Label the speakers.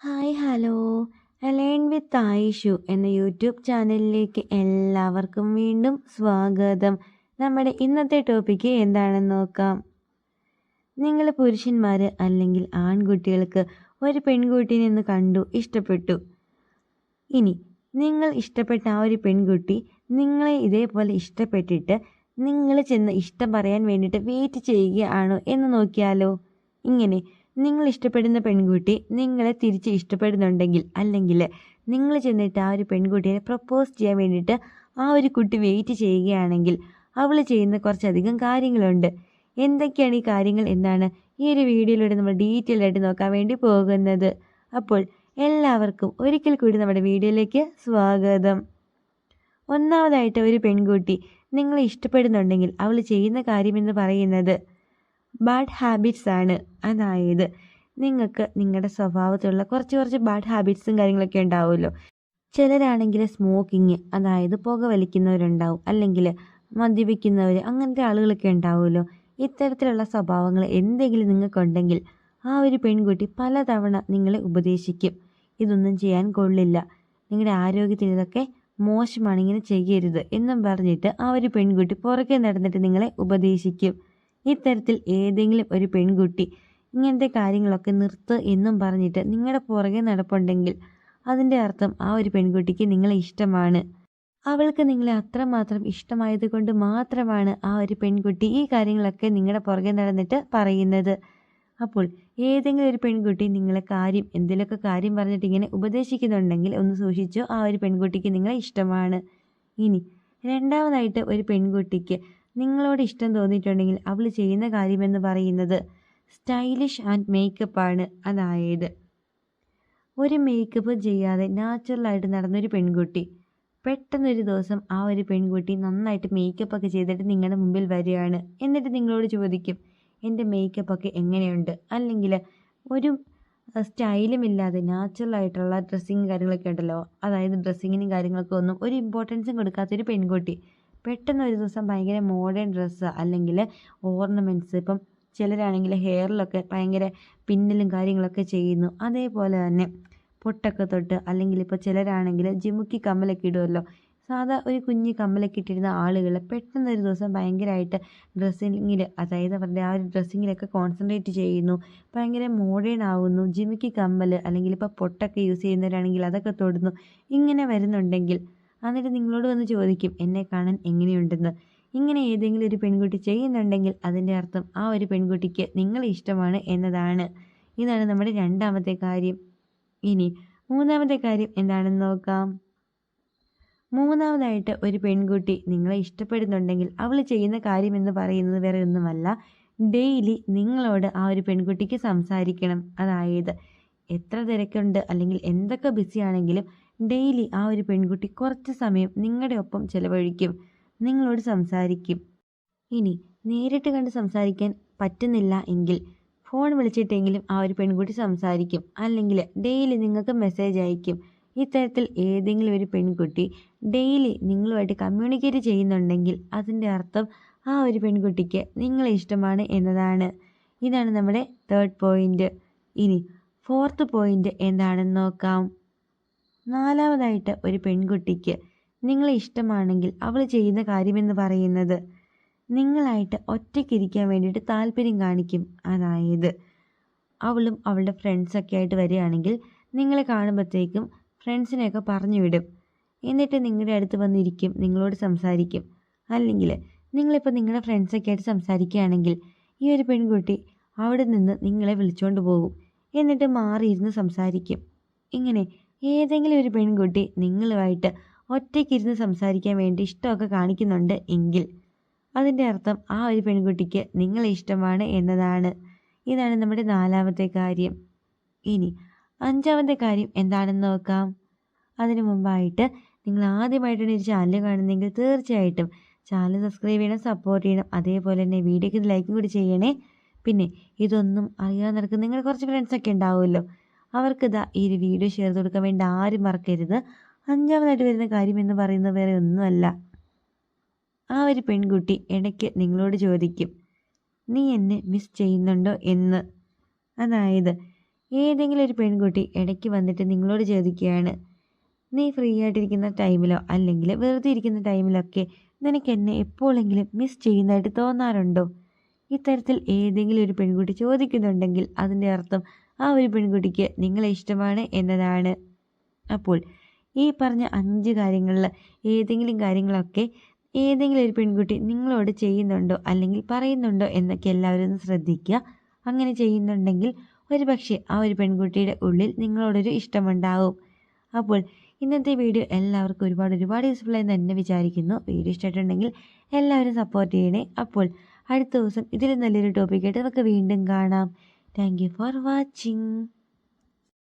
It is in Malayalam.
Speaker 1: Hi hello align with Ayishu എന്ന യൂട്യൂബ് ചാനലിലേക്ക് എല്ലാവർക്കും വീണ്ടും സ്വാഗതം. നമ്മുടെ ഇന്നത്തെ ടോപ്പിക്ക് എന്താണെന്ന് നോക്കാം. നിങ്ങൾ പുരുഷന്മാർ അല്ലെങ്കിൽ ആൺകുട്ടികൾക്ക് ഒരു പെൺകുട്ടീനെ ഒന്ന് കണ്ടു, ഇഷ്ടപ്പെട്ടു. ഇനി നിങ്ങൾ ഇഷ്ടപ്പെട്ട ആ ഒരു പെൺകുട്ടി നിങ്ങളെ ഇതേപോലെ ഇഷ്ടപ്പെട്ടിട്ട് നിങ്ങൾ ചെന്ന് ഇഷ്ടം പറയാൻ വേണ്ടിയിട്ട് വെയിറ്റ് ചെയ്യുകയാണോ എന്ന് നോക്കിയാലോ. ഇങ്ങനെ നിങ്ങൾ ഇഷ്ടപ്പെടുന്ന പെൺകുട്ടി നിങ്ങളെ തിരിച്ച് ഇഷ്ടപ്പെടുന്നുണ്ടെങ്കിൽ, അല്ലെങ്കിൽ നിങ്ങൾ ചെന്നിട്ട് ആ ഒരു പെൺകുട്ടിയെ പ്രപ്പോസ് ചെയ്യാൻ വേണ്ടിയിട്ട് ആ ഒരു കുട്ടി വെയിറ്റ് ചെയ്യുകയാണെങ്കിൽ അവൾ ചെയ്യുന്ന കുറച്ചധികം കാര്യങ്ങളുണ്ട്. എന്തൊക്കെയാണ് ഈ കാര്യങ്ങൾ എന്നാണ് ഈ ഒരു വീഡിയോയിലൂടെ നമ്മൾ ഡീറ്റെയിൽ ആയിട്ട് നോക്കാൻ വേണ്ടി പോകുന്നത്. അപ്പോൾ എല്ലാവർക്കും ഒരിക്കൽ കൂടി നമ്മുടെ വീഡിയോയിലേക്ക് സ്വാഗതം. ഒന്നാമതായിട്ട്, ഒരു പെൺകുട്ടി നിങ്ങളെ ഇഷ്ടപ്പെടുന്നുണ്ടെങ്കിൽ അവൾ ചെയ്യുന്ന കാര്യമെന്ന് പറയുന്നത് ബാഡ് ഹാബിറ്റ്സ് ആണ്. അതായത് നിങ്ങൾക്ക് നിങ്ങളുടെ സ്വഭാവത്തിലുള്ള കുറച്ച് ബാഡ് ഹാബിറ്റ്സും കാര്യങ്ങളൊക്കെ ഉണ്ടാവുമല്ലോ. ചിലരാണെങ്കിൽ സ്മോക്കിങ്, അതായത് പുക വലിക്കുന്നവരുണ്ടാവും, അല്ലെങ്കിൽ മദ്യപിക്കുന്നവർ, അങ്ങനത്തെ ആളുകളൊക്കെ ഉണ്ടാവുമല്ലോ. ഇത്തരത്തിലുള്ള സ്വഭാവങ്ങൾ എന്തെങ്കിലും നിങ്ങൾക്കുണ്ടെങ്കിൽ ആ ഒരു പെൺകുട്ടി പലതവണ നിങ്ങളെ ഉപദേശിക്കും. ഇതൊന്നും ചെയ്യാൻ കൊള്ളില്ല, നിങ്ങളുടെ ആരോഗ്യത്തിന് ഇതൊക്കെ മോശമാണ്, ഇങ്ങനെ ചെയ്യരുത് എന്നും പറഞ്ഞിട്ട് ആ ഒരു പെൺകുട്ടി പുറകെ നടന്നിട്ട് നിങ്ങളെ ഉപദേശിക്കും. ഇത്തരത്തിൽ ഏതെങ്കിലും ഒരു പെൺകുട്ടി ഇങ്ങനത്തെ കാര്യങ്ങളൊക്കെ നിർത്ത് എന്നും പറഞ്ഞിട്ട് നിങ്ങളുടെ പുറകെ നടപ്പുണ്ടെങ്കിൽ അതിൻ്റെ അർത്ഥം ആ ഒരു പെൺകുട്ടിക്ക് നിങ്ങളെ ഇഷ്ടമാണ്. അവൾക്ക് നിങ്ങളെ അത്രമാത്രം ഇഷ്ടമായത് കൊണ്ട് മാത്രമാണ് ആ ഒരു പെൺകുട്ടി ഈ കാര്യങ്ങളൊക്കെ നിങ്ങളുടെ പുറകെ നടന്നിട്ട് പറയുന്നത്. അപ്പോൾ ഏതെങ്കിലും ഒരു പെൺകുട്ടി നിങ്ങളെ എന്തെങ്കിലുമൊക്കെ കാര്യം പറഞ്ഞിട്ട് ഇങ്ങനെ ഉപദേശിക്കുന്നുണ്ടെങ്കിൽ ഒന്ന് സൂക്ഷിച്ചു, ആ ഒരു പെൺകുട്ടിക്ക് നിങ്ങളെ ഇഷ്ടമാണ്. ഇനി രണ്ടാമതായിട്ട്, ഒരു പെൺകുട്ടിക്ക് നിങ്ങളോട് ഇഷ്ടം തോന്നിയിട്ടുണ്ടെങ്കിൽ അവൾ ചെയ്യുന്ന കാര്യമെന്ന് പറയുന്നത് സ്റ്റൈലിഷ് ആൻഡ് മേക്കപ്പ് ആണ്. അതായത് ഒരു മേക്കപ്പ് ചെയ്യാതെ നാച്ചുറലായിട്ട് നടന്നൊരു പെൺകുട്ടി പെട്ടെന്നൊരു ദിവസം ആ ഒരു പെൺകുട്ടി നന്നായിട്ട് മേക്കപ്പ് ഒക്കെ ചെയ്തിട്ട് നിങ്ങളുടെ മുമ്പിൽ വരികയാണ്. എന്നിട്ട് നിങ്ങളോട് ചോദിക്കും, എൻ്റെ മേക്കപ്പൊക്കെ എങ്ങനെയുണ്ട്, അല്ലെങ്കിൽ ഒരു സ്റ്റൈലും ഇല്ലാതെ നാച്ചുറലായിട്ടുള്ള ഡ്രസ്സിങ് കാര്യങ്ങളൊക്കെ ഉണ്ടല്ലോ, അതായത് ഡ്രസ്സിങ്ങിനും കാര്യങ്ങളൊക്കെ ഒന്നും ഒരു ഇമ്പോർട്ടൻസും കൊടുക്കാത്തൊരു പെൺകുട്ടി പെട്ടെന്ന് ഒരു ദിവസം ഭയങ്കര മോഡേൺ ഡ്രസ്സ് അല്ലെങ്കിൽ ഓർണമെൻറ്റ്സ്, ഇപ്പം ചിലരാണെങ്കിൽ ഹെയറിലൊക്കെ ഭയങ്കര പിന്നലും കാര്യങ്ങളൊക്കെ ചെയ്യുന്നു, അതേപോലെ തന്നെ പൊട്ടൊക്കെ തൊട്ട്, അല്ലെങ്കിൽ ഇപ്പോൾ ചിലരാണെങ്കിൽ ജിമുക്കി കമ്മലൊക്കെ ഇടുമല്ലോ, സാധാ ഒരു കുഞ്ഞ് കമ്മലൊക്കെ ഇട്ടിരുന്ന ആളുകൾ പെട്ടെന്നൊരു ദിവസം ഭയങ്കരമായിട്ട് ഡ്രസ്സിങ്ങിൽ, അതായത് അവരുടെ ആ ഒരു ഡ്രസ്സിങ്ങിലൊക്കെ കോൺസെൻട്രേറ്റ് ചെയ്യുന്നു, ഭയങ്കര മോഡേൺ ആവുന്നു, ജിമുക്കി കമ്മൽ അല്ലെങ്കിൽ ഇപ്പോൾ പൊട്ടൊക്കെ യൂസ് ചെയ്യുന്നവരാണെങ്കിൽ അതൊക്കെ തൊടുന്നു. ഇങ്ങനെ വരുന്നുണ്ടെങ്കിൽ എന്നിട്ട് നിങ്ങളോട് വന്ന് ചോദിക്കും, എന്നെ കാണാൻ എങ്ങനെയുണ്ടെന്ന്. ഇങ്ങനെ ഏതെങ്കിലും ഒരു പെൺകുട്ടി ചെയ്യുന്നുണ്ടെങ്കിൽ അതിൻ്റെ അർത്ഥം ആ ഒരു പെൺകുട്ടിക്ക് നിങ്ങളെ ഇഷ്ടമാണ് എന്നതാണ്. ഇതാണ് നമ്മുടെ രണ്ടാമത്തെ കാര്യം. ഇനി മൂന്നാമത്തെ കാര്യം എന്താണെന്ന് നോക്കാം. മൂന്നാമതായിട്ട്, ഒരു പെൺകുട്ടി നിങ്ങളെ ഇഷ്ടപ്പെടുന്നുണ്ടെങ്കിൽ അവൾ ചെയ്യുന്ന കാര്യമെന്ന് പറയുന്നത് വേറെ ഒന്നുമല്ല, ഡെയിലി നിങ്ങളോട് ആ ഒരു പെൺകുട്ടിക്ക് സംസാരിക്കണം. അതായത് എത്ര തിരക്കുണ്ട് അല്ലെങ്കിൽ എന്തൊക്കെ ബിസി ആണെങ്കിലും ഡെയിലി ആ ഒരു പെൺകുട്ടി കുറച്ച് സമയം നിങ്ങളുടെ ഒപ്പം ചിലവഴിക്കും, നിങ്ങളോട് സംസാരിക്കും. ഇനി നേരിട്ട് കണ്ട് സംസാരിക്കാൻ പറ്റുന്നില്ല എങ്കിൽ ഫോൺ വിളിച്ചിട്ടെങ്കിലും ആ ഒരു പെൺകുട്ടി സംസാരിക്കും, അല്ലെങ്കിൽ ഡെയിലി നിങ്ങൾക്ക് മെസ്സേജ് അയക്കും. ഇത്തരത്തിൽ ഏതെങ്കിലും ഒരു പെൺകുട്ടി ഡെയിലി നിങ്ങളുമായിട്ട് കമ്മ്യൂണിക്കേറ്റ് ചെയ്യുന്നുണ്ടെങ്കിൽ അതിൻ്റെ അർത്ഥം ആ ഒരു പെൺകുട്ടിക്ക് നിങ്ങളെ ഇഷ്ടമാണ് എന്നതാണ്. ഇതാണ് നമ്മുടെ തേർഡ് പോയിന്റ്. ഇനി ഫോർത്ത് പോയിന്റ് എന്താണെന്ന് നോക്കാം. നാലാമതായിട്ട്, ഒരു പെൺകുട്ടിക്ക് നിങ്ങളെ ഇഷ്ടമാണെങ്കിൽ അവൾ ചെയ്യുന്ന കാര്യമെന്ന് പറയുന്നത് നിങ്ങളായിട്ട് ഒറ്റയ്ക്കിരിക്കാൻ വേണ്ടിയിട്ട് താല്പര്യം കാണിക്കും. അതായത് അവളും അവളുടെ ഫ്രണ്ട്സൊക്കെ ആയിട്ട് വരികയാണെങ്കിൽ നിങ്ങളെ കാണുമ്പോഴത്തേക്കും ഫ്രണ്ട്സിനെയൊക്കെ പറഞ്ഞു വിടും, എന്നിട്ട് നിങ്ങളുടെ അടുത്ത് വന്നിരിക്കും, നിങ്ങളോട് സംസാരിക്കും. അല്ലെങ്കിൽ നിങ്ങളിപ്പോൾ നിങ്ങളുടെ ഫ്രണ്ട്സൊക്കെ ആയിട്ട് സംസാരിക്കുകയാണെങ്കിൽ ഈ ഒരു പെൺകുട്ടി അവിടെ നിന്ന് നിങ്ങളെ വിളിച്ചുകൊണ്ട് പോകും, എന്നിട്ട് മാറിയിരുന്ന് സംസാരിക്കും. ഇങ്ങനെ ഏതെങ്കിലും ഒരു പെൺകുട്ടി നിങ്ങളുമായിട്ട് ഒറ്റയ്ക്കിരുന്ന് സംസാരിക്കാൻ വേണ്ടി ഇഷ്ടമൊക്കെ കാണിക്കുന്നുണ്ട് എങ്കിൽ അതിൻ്റെ അർത്ഥം ആ ഒരു പെൺകുട്ടിക്ക് നിങ്ങളെ ഇഷ്ടമാണ് എന്നതാണ്. ഇതാണ് നമ്മുടെ നാലാമത്തെ കാര്യം. ഇനി അഞ്ചാമത്തെ കാര്യം എന്താണെന്ന് നോക്കാം. അതിനു മുമ്പായിട്ട്, നിങ്ങൾ ആദ്യമായിട്ടാണ് ഈ ചാനൽ കാണുന്നതെങ്കിൽ തീർച്ചയായിട്ടും ചാനൽ സബ്സ്ക്രൈബ് ചെയ്യണം, സപ്പോർട്ട് ചെയ്യണം, അതേപോലെ തന്നെ വീഡിയോക്ക് ലൈക്കും കൂടി ചെയ്യണേ. പിന്നെ ഇതൊന്നും അറിയാൻ നടക്കുന്ന നിങ്ങൾ കുറച്ച് ഫ്രണ്ട്സൊക്കെ ഉണ്ടാവുമല്ലോ, അവർക്ക് ഈ ഒരു വീഡിയോ ഷെയർ ചെയ്ത് കൊടുക്കാൻ വേണ്ടി ആരും മറക്കരുത്. അഞ്ചാമതായിട്ട് വരുന്ന കാര്യം എന്ന് പറയുന്നത് വേറെ ഒന്നുമല്ല, ആ ഒരു പെൺകുട്ടി ഇടയ്ക്ക് നിങ്ങളോട് ചോദിക്കും, നീ എന്നെ മിസ് ചെയ്യുന്നുണ്ടോ എന്ന്. അതായത് ഏതെങ്കിലും ഒരു പെൺകുട്ടി ഇടയ്ക്ക് വന്നിട്ട് നിങ്ങളോട് ചോദിക്കുകയാണ്, നീ ഫ്രീ ആയിട്ടിരിക്കുന്ന ടൈമിലോ അല്ലെങ്കിൽ വെറുതെ ഇരിക്കുന്ന ടൈമിലൊക്കെ നിനക്ക് എന്നെ എപ്പോഴെങ്കിലും മിസ് ചെയ്യുന്നതായിട്ട് തോന്നാറുണ്ടോ? ഇത്തരത്തിൽ ഏതെങ്കിലും ഒരു പെൺകുട്ടി ചോദിക്കുന്നുണ്ടെങ്കിൽ അതിൻ്റെ അർത്ഥം ആ ഒരു പെൺകുട്ടിക്ക് നിങ്ങളെ ഇഷ്ടമാണ് എന്നതാണ്. അപ്പോൾ ഈ പറഞ്ഞ 5 കാര്യങ്ങളിൽ ഏതെങ്കിലും കാര്യങ്ങളൊക്കെ ഏതെങ്കിലും ഒരു പെൺകുട്ടി നിങ്ങളോട് ചെയ്യുന്നുണ്ടോ അല്ലെങ്കിൽ പറയുന്നുണ്ടോ എന്നൊക്കെ എല്ലാവരും ഒന്ന് ശ്രദ്ധിക്കുക. അങ്ങനെ ചെയ്യുന്നുണ്ടെങ്കിൽ ഒരുപക്ഷെ ആ ഒരു പെൺകുട്ടിയുടെ ഉള്ളിൽ നിങ്ങളോടൊരു ഇഷ്ടമുണ്ടാവും. അപ്പോൾ ഇന്നത്തെ വീഡിയോ എല്ലാവർക്കും ഒരുപാട് യൂസ്ഫുൾ ആയി തന്നെ വിചാരിക്കുന്നു. വീഡിയോ ഇഷ്ടമായിട്ടുണ്ടെങ്കിൽ എല്ലാവരും സപ്പോർട്ട് ചെയ്യണേ. അപ്പോൾ അടുത്ത ദിവസം ഇതിൽ നല്ലൊരു ടോപ്പിക്കായിട്ട് നമുക്ക് വീണ്ടും കാണാം. Thank you for watching.